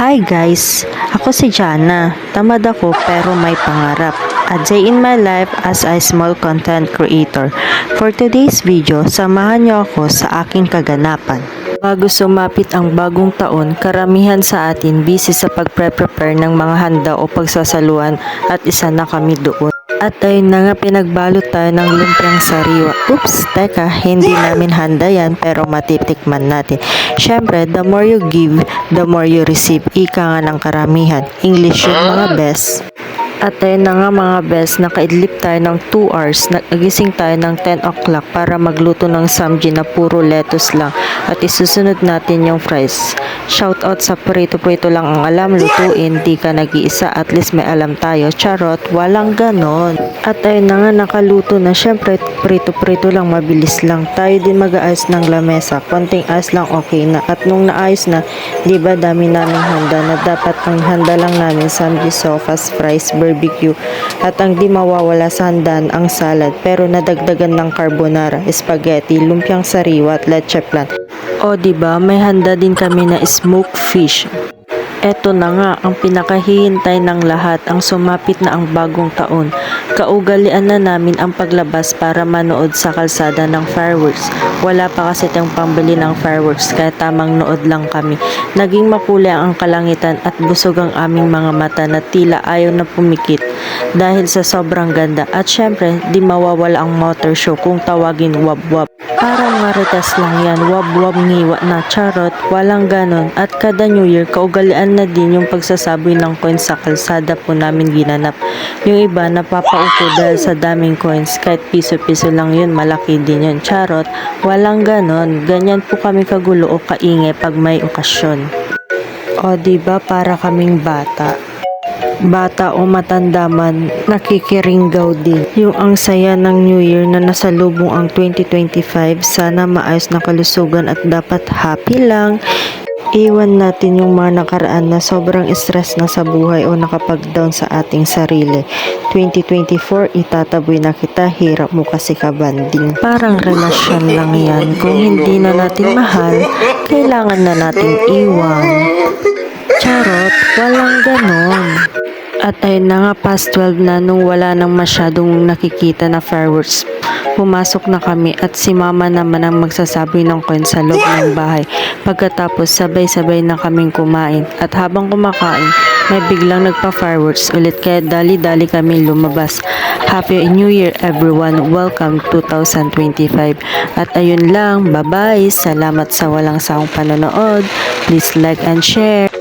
Hi guys! Ako si Jana. Tamad ako pero may pangarap. A day in my life as a small content creator. For today's video, samahan niyo ako sa aking kaganapan. Bago sumapit ang bagong taon, karamihan sa atin busy sa pagpre-prepare ng mga handa o pagsasaluhan at isa na kami doon. At ayun na nga, pinagbalot tayo ng lumpiang sariwa. Oops, teka, hindi namin handa yan pero matitikman natin. Syempre, the more you give, the more you receive. Ika nga ng karamihan. English yung mga best. At ayun na nga mga best, nakaidlip tayo ng 2 hours. Nagising tayo ng 10 o'clock para magluto ng samji na puro lettuce lang. At isusunod natin yung fries. Shout out sa prito-prito lang ang alam lutuin, di ka nag-iisa, at least may alam tayo. Charot, walang ganon. At ayun na nga, nakaluto na. Syempre, prito-prito lang, mabilis lang. Tayo din mag-aayos ng lamesa. Konting ayos lang, okay na. At nung naayos na, di ba dami namin handa na dapat ang handa lang namin samji, sofas, fries, barbecue. At ang di mawawala sa handaan ang salad, pero nadagdagan ng carbonara, spaghetti, lumpiang sariwa at leche plan. O diba, may handa din kami na smoked fish. Eto na nga, ang pinakahihintay ng lahat, ang sumapit na ang bagong taon. Kaugalian na namin ang paglabas para manood sa kalsada ng fireworks. Wala pa kasi tayong pambili ng fireworks kaya tamang nood lang kami. Naging mapula ang kalangitan at busog ang aming mga mata na tila ayaw na pumikit dahil sa sobrang ganda. At syempre, di mawawala ang motor show kung tawagin wab-wab. Parang maritas lang yan, wab-wab ngiwa na, charot, walang ganon. At kada New Year, kaugalian na din yung pagsasaboy ng coins sa kalsada po namin ginanap. Yung iba napapaupo dahil sa daming coins, kahit piso-piso lang yun, malaki din yun, charot, walang ganon. Ganyan po kami kagulo o kaingay pag may okasyon. O diba, para kaming bata. Bata o matanda man, nakikiringgaw din. Yung ang saya ng New Year na nasalubong ang 2025, sana maayos na kalusugan at dapat happy lang. Iwan natin yung mga nakaraan na sobrang stress na sa buhay o nakapag-down sa ating sarili. 2024, itataboy na kita, hirap mo kasi kabanding. Parang relasyon lang yan. Kung hindi na natin mahal, kailangan na nating iwan. Charot, walang ganon. At ayun na nga, past 12 na nung wala nang masyadong nakikita na fireworks. Pumasok na kami at si mama naman ang magsasaboy ng coin sa loob ng bahay. Pagkatapos sabay-sabay na kaming kumain. At habang kumakain, may biglang nagpa-fireworks ulit kaya dali-dali kami lumabas. Happy New Year everyone! Welcome 2025. At ayun lang, bye-bye! Salamat sa walang sawang panonood. Please like and share.